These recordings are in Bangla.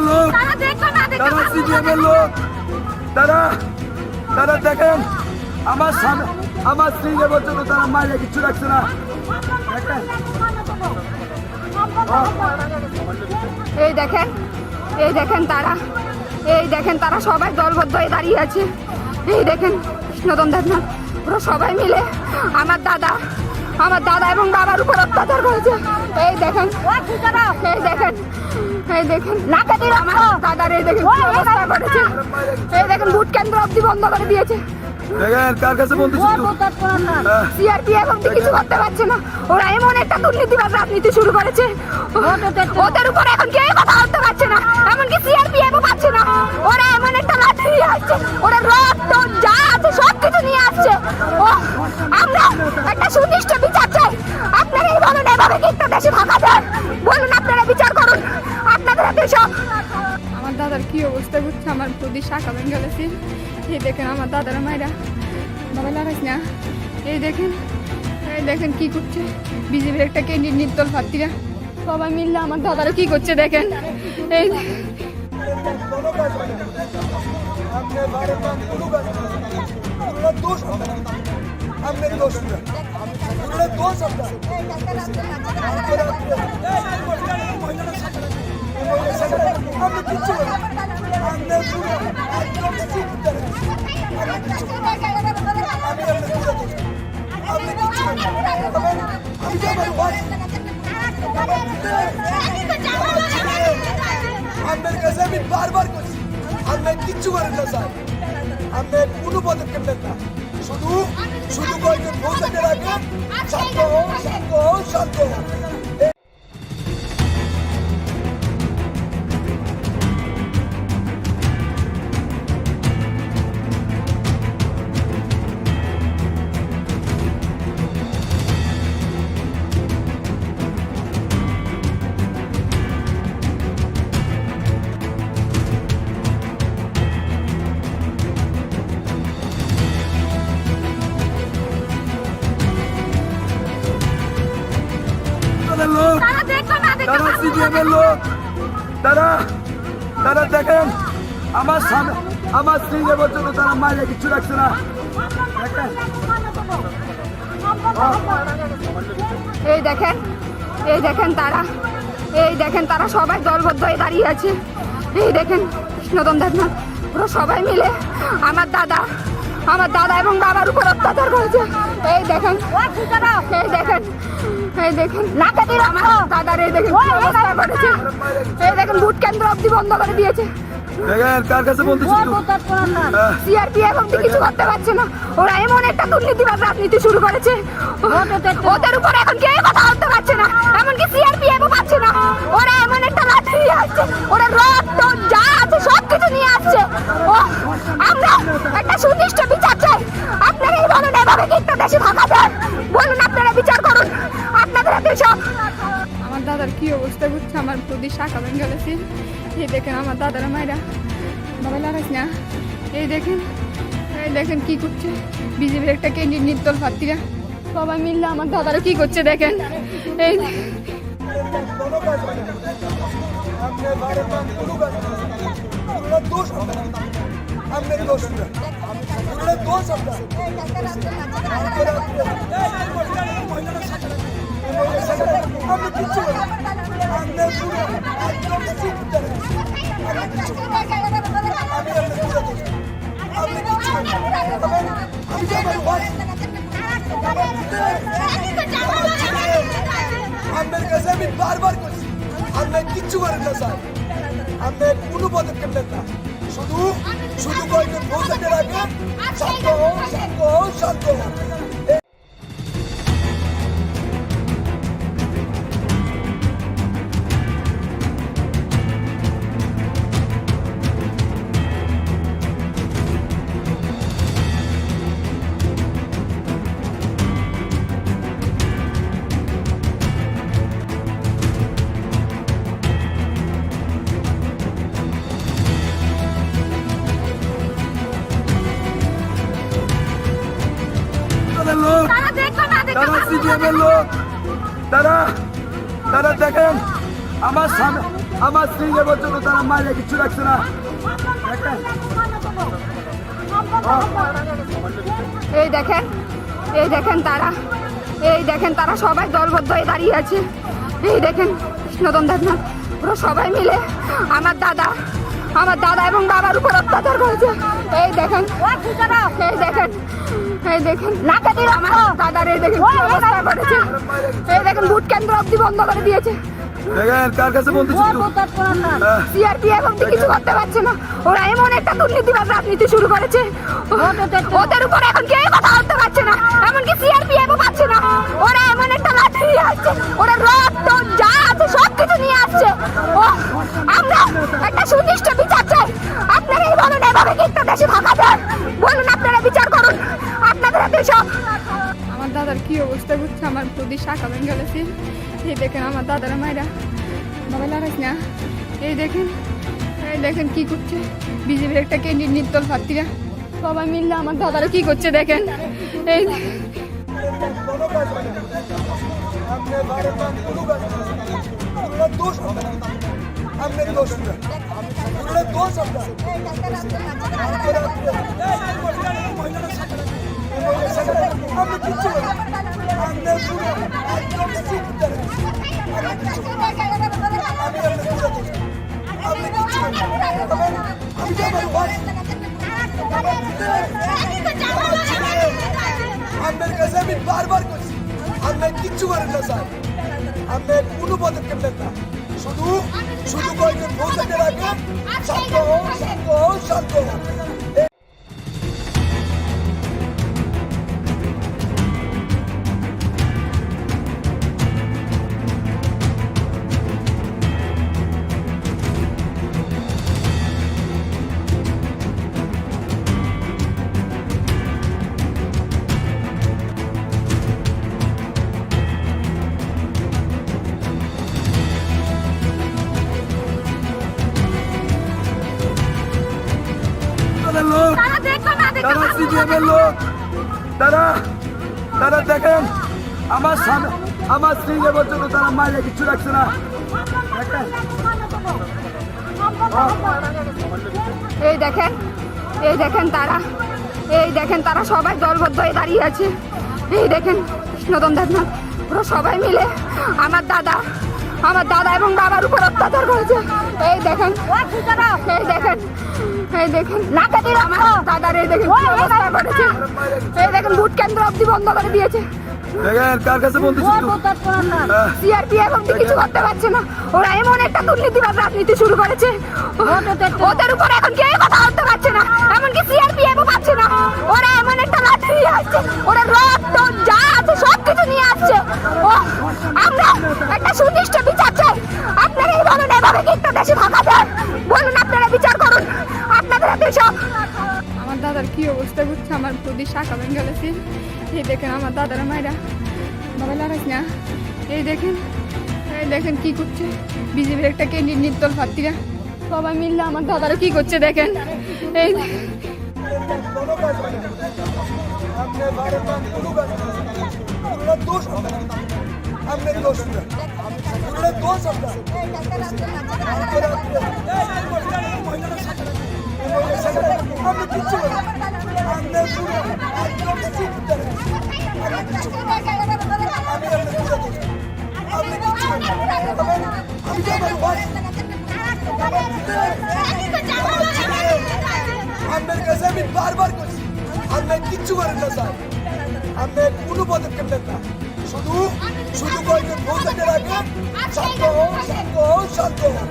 লোক, তারা সিপিএমের লোক, তারা দেখেন আমার স্ত্রী নেবার জন্য তারা মাইলে কিছু রাখছে না। এই দেখেন তারা সবাই দলবদ্ধ হয়ে দাঁড়িয়ে আছে। এই দেখেন কৃষ্ণতন দেব না, ওরা সবাই মিলে আমার দাদা এবং বাবার উপর অত্যাচার করেছে। এই দেখেন আমার দাদার এই দেখেন কি অবস্থা করেছে। এই দেখেন ভোট কেন্দ্র অব্দি বন্ধ করে দিয়েছে। দেখেন কার কাছে বলতে সিআরপিএফ অব্দি কিছু করতে পারছে না। ওরা এমন একটা দুর্নীতিবাদ রাজনীতি শুরু করেছে, ওদের উপর এখন কেউ কথা বলতে পারছে না, এমনকি সিআরপিএফও পাচ্ছে না। ওরা এমন একটা লাঠি নিয়ে আসছে, ওরা রক্ত যা আছে সবকিছু নিয়ে আসছে। আমরা একটা সুনির্দিষ্ট বিচার চাই। আপনারা এই বলুন এভাবে কি একটা দেশে থাকা যায়? বলুন, আপনারা বিচার করুন, আপনাদের হাতে সব। আমার দাদার কি অবস্থা করছে, আমার প্রতি শাখা ভেঙে গেছে। এই দেখেন আমার দাদারা মায়েরা বাবা লড়াইস না। এই দেখেন কি করছে বিজেপির একটা ক্যান্ডিডেট নির্দল প্রার্থীরা সবাই মিললে আমার দাদারা কি করছে দেখেন। এই আমি বারবার করছি আমরা কিচ্ছু করেন না স্যার, আমরা কোনো পদক্ষেপ নেন না, শুধু কয়েকজন ভোটারদের আগে শান্ত শান্ত। তারা সিপিএমের লোক, তারা দেখেন আমার স্ত্রী নেবার জন্য তারা মাইলে কিছু রাখছে না। এই দেখেন তারা সবাই দলবদ্ধ হয়ে দাঁড়িয়ে আছে। এই দেখেন কৃষ্ণতন দেব না, ওরা সবাই মিলে আমার দাদা এবং বাবার উপর অত্যাচার করেছে। এই দেখেন আমার দাদার এই দেখেন কি অবস্থা করেছে। এই দেখেন ভোট কেন্দ্র অব্দি বন্ধ করে দিয়েছে। দেখেন কার কাছে বলতে সিআরপিএফ অব্দি কিছু করতে পারছে না। ওরা এমন একটা দুর্নীতিবাদ রাজনীতি শুরু করেছে, ওদের উপর এখন কেউ কথা বলতে পারছে না, এমনকি সিআরপিএফও পাচ্ছে না। ওরা এমন একটা লাঠি নিয়ে আসছে, ওরা রক্ত যা আছে সবকিছু নিয়ে আসছে। আমরা একটা সুনির্দিষ্ট বিচার চাই। আপনারা এই বলুন এভাবে কি একটা দেশে থাকা যায়? বলুন, আপনারা বিচার করুন, আপনাদের হাতে সব। আমার দাদার কি অবস্থা করছে, আমার প্রতি শাখা ভেঙে গেছে। এই দেখেন আমার দাদারা মায়েরা বাবা লড়াইস না। এই দেখেন কি করছে বিজেপির একটা ক্যান্ডিডেট নির্দল প্রার্থীরা সবাই মিললে আমার দাদারা কি করছে দেখেন। এই আমি বারবার করছি আমরা কিচ্ছু করেন না স্যার, আমরা কোনো পদক্ষেপ নেন না, শুধু কয়েকজন ভোটারদের আগে শান্ত শান্ত। তারা সিপিএমের লোক, তারা দেখেন আমার স্বামী আমার স্ত্রীকে পর্যন্ত তারা মাইরে কিছু রাখছে না। এই দেখেন, এই দেখেন তারা, এই দেখেন তারা সবাই দলবদ্ধ হয়ে দাঁড়িয়ে আছে। এই দেখেন কৃষ্ণদন দেবনাথ পুরো সবাই মিলে আমার দাদা এবং বাবার উপর অত্যাচার করেছে। এই দেখেন, এই দেখেন, এই দেখেন আমার দাদার এই দেখেন কি অবস্থা করেছে। এই দেখেন ভোট কেন্দ্র অব্দি বন্ধ করে দিয়েছে। দেখেন কার কাছে বলতেছি সিআরপিএফ অব্দি কিছু করতে পারছে না। ওরা এমন একটা দুর্নীতিবাদ রাজনীতি শুরু করেছে, ওদের উপর এখন কেউ কথা বলতে পারছে না, এমনকি সিআরপিএফও পাচ্ছে না। ওরা এমন একটা লাঠি নিয়ে আসছে, ওরা রক্ত যা আছে সব কিছু নিয়ে আসছে। ও আমরা একটা সুনির্দিষ্ট বিচার চাই। আপনারা এই বলেন এভাবে কি একটা দেশে থাকা যায়? বলুন, আপনারা বিচার করুন আপনাদের দেশে। আমার দাদার কি অবস্থা করছে, আমার প্রতি শাখা ভেঙে গেছে। এই দেখেন আমার দাদারা মায়েরা বাবা লড়াইস না। এই দেখেন কি করছে বিজেপির একটা ক্যান্ডিডেট নির্দল প্রার্থীরা সবাই মিললে আমার দাদারা কি করছে দেখেন। এই আপনার কাছে আমি বারবার করছি, আপনার কিচ্ছু করেন না স্যার, আপনার কোনো পদক্ষেপ নেন না। শুধু কয়েকজন পৌঁছাতে রাখেন, শান্ত হও, শান্ত হও, শান্ত হও। লোক তারা সিপিএমের লোক, তারা দেখেন আমার স্বামী আমার স্ত্রীকে পর্যন্ত তারা মাইরে কিছু রাখছে না। এই দেখেন, এই দেখেন তারা, এই দেখেন তারা সবাই দলবদ্ধ হয়ে দাঁড়িয়ে আছে। এই দেখেন কৃষ্ণদন দেবনাথ পুরো সবাই মিলে আমার দাদা এবং বাবার উপর অত্যাচার করেছে। এই দেখেন, এই দেখেন, এই দেখেন আমার দাদার এই দেখেন কি অবস্থা করেছে। এই দেখেন ভোট কেন্দ্র অব্দি বন্ধ করে দিয়েছে। দেখেন কার কাছে বলতেছি সিআরপিএফ অব্দি কিছু করতে পারছে না। ওরা এমন একটা দুর্নীতিবাদ রাজনীতি শুরু করেছে, ওদের উপর এখন কেউ কথা বলতে পারছে না, এমনকি সিআরপিএফও পাচ্ছে না। ওরা এমন একটা লাঠি নিয়ে আসছে, ওরা রক্ত যা আছে সব কিছু নিয়ে আসছে। ও আমরা একটা সুনির্দিষ্ট বিচার চাই। আপনারা এই বলেন এভাবে কি একটা দেশে থাকা যায়? বলুন, আপনারা বিচার করুন আপনাদের দেশে। আমার দাদার কি অবস্থা করছে, আমার প্রতি শাখা ভেঙে গেছে। এই দেখেন আমার দাদারা মায়েরা বাবা লড়াইস না। এই দেখেন কি করছে বিজেপির একটা ক্যান্ডিডেট নির্দল প্রার্থীরা সবাই মিললে আমার দাদারা কি করছে দেখেন। এই আপনার কাছে আমি বারবার করছি, আপনার কিচ্ছু করেন না স্যার, আপনার কোনো পদক্ষেপ নেন না। শুধু কয়েকজন পৌঁছাতে রাখেন, শান্ত হও, শান্ত হও, শান্ত হও।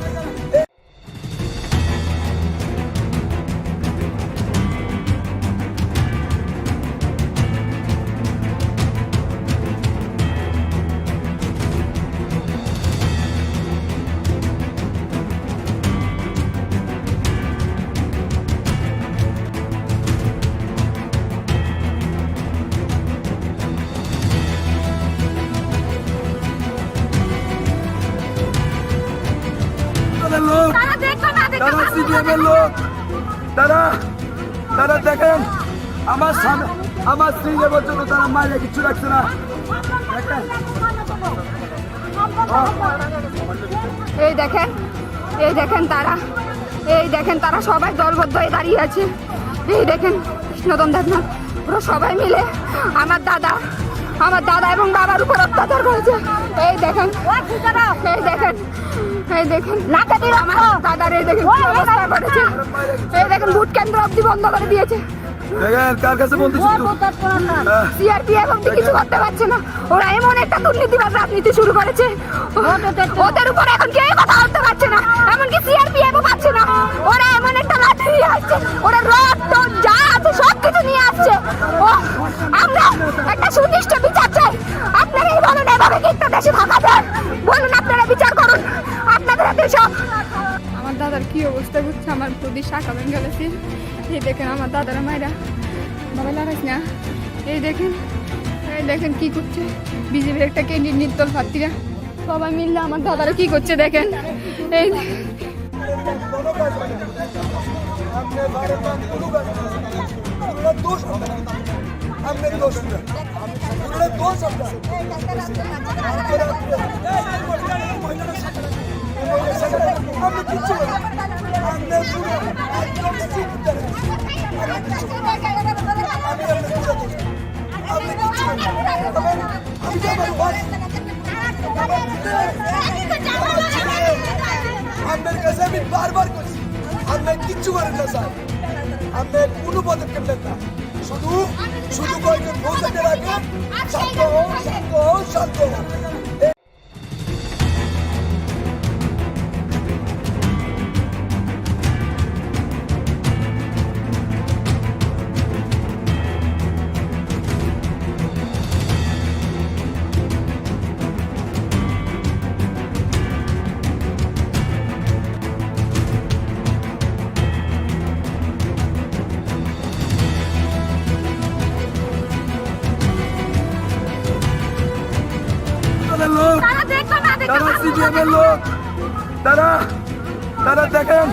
লোক তারা সিপিএমের লোক, তারা দেখেন আমার স্বামী আমার স্ত্রীকে পর্যন্ত তারা মাইরে কিছু রাখছে না। এই দেখেন, এই দেখেন তারা, এই দেখেন তারা সবাই দলবদ্ধ হয়ে দাঁড়িয়ে আছে। এই দেখেন কৃষ্ণদন দেবনাথ ওরা সবাই মিলে আমার দাদা এবং বাবার উপর অত্যাচার করেছে। এই দেখেন, এই দেখেন, এই দেখেন আমার দাদার এই দেখেন কি অবস্থা করেছে। এই দেখেন ভোট কেন্দ্র অব্দি বন্ধ করে দিয়েছে। দেখেন কার কাছে বলতে সিআরপিএফ অব্দি কিছু করতে পারছে না। ওরা এমন একটা দুর্নীতিবাদ রাজনীতি শুরু করেছে, ওদের উপর এখন কেউ কথা বলতে পারছে না, এমনকি সিআরপিএফও পাচ্ছে না। ওরা এমন একটা লাঠি নিয়ে আসছে, ওরা রড টড যা আছে সবকিছু নিয়ে আসছে। ও আমরা একটা সুনির্দিষ্ট বিচার চাই। আপনারা এই বলুন এভাবে কি একটা দেশে থাকা যায়? বলুন আপনারা বিচার করুন, আপনাদের হাতে সব। আমার দাদার কি অবস্থা করছে, আমার প্রতি শাখা ভেঙে গেছে। এই দেখেন আমার দাদারা মায়েরা বাবা লাগাইস না। এই দেখেন কি করছে বিজেপির একটা ক্যান্ডিডেট নির্দল প্রার্থীরা সবাই মিললে আমার দাদারা কি করছে দেখেন। এই আপনার কাছে আমি বারবার করছি, আপনি কিচ্ছু করেন না স্যার, আপনি কোনো পদক্ষেপ নেন না। শুধু কয়েকজন ভোটারদের আগে শান্ত হও, শান্ত হও, শান্ত হও। লোক তারা সিপিএমের লোক, তারা দেখেন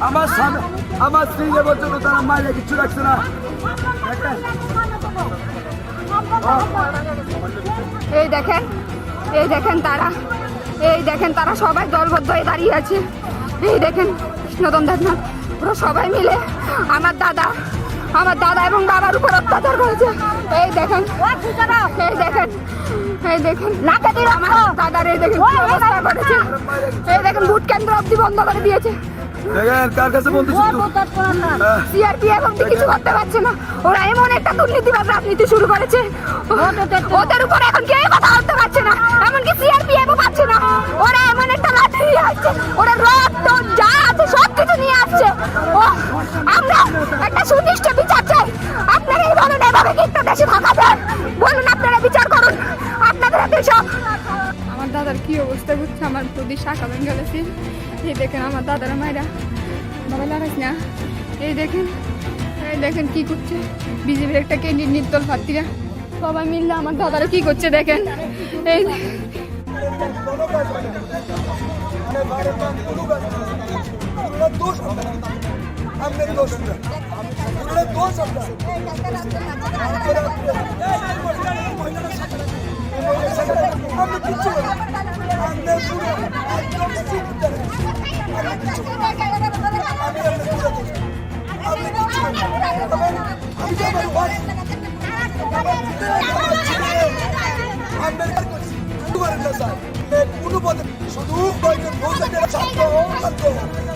আমার স্ত্রী পর্যন্ত তারা মাইলে কিছু রাখছে না। এই দেখেন, এই দেখেন তারা, এই দেখেন তারা সবাই দলবদ্ধ হয়ে দাঁড়িয়ে আছে। এই দেখেন কৃষ্ণদন দেবনাথ ওরা সবাই মিলে আমার দাদা এবং বাবার উপর অত্যাচার করেছে। এই দেখেন, এই দেখেন, এই দেখেন আমার দাদার এই দেখেন কি অবস্থা করেছে। এই দেখেন ভোট কেন্দ্র অব্দি বন্ধ করে দিয়েছে। দেখেন কার কাছে বলতে সিআরপিএফ অব্দি কিছু করতে পারছে না। ওরা এমন একটা দুর্নীতিবাদ রাজনীতি শুরু করেছে, ওদের উপর এখন কেউ কথা বলতে পারছে না, এমনকি সিআরপিএফও পাচ্ছে না। ওরা এমন একটা লাঠি নিয়ে আসছে, ওরা রড টড যা আছে সবকিছু নিয়ে আসছে। ও আমরা একটা সুনির্দিষ্ট বিচার চাই। আপনারা এই বলুন এভাবে কি একটা দেশে থাকা যায়? বলুন আপনারা বিচার করুন, আপনাদের হাতে সব। আমার দাদার কি অবস্থা করছে, আমার প্রতি শাখা ভেঙে গেছে। এই দেখেন আমার দাদারা মায়েরা বাবা লাগাইস না। এই দেখেন কি করছে বিজেপির একটা ক্যান্ডিডেট নির্দল প্রার্থীরা সবাই মিললে আমার দাদারা কি করছে দেখেন। এই শুধু কয়েকজন ভোটারদের শান্ত হও, শান্ত হও।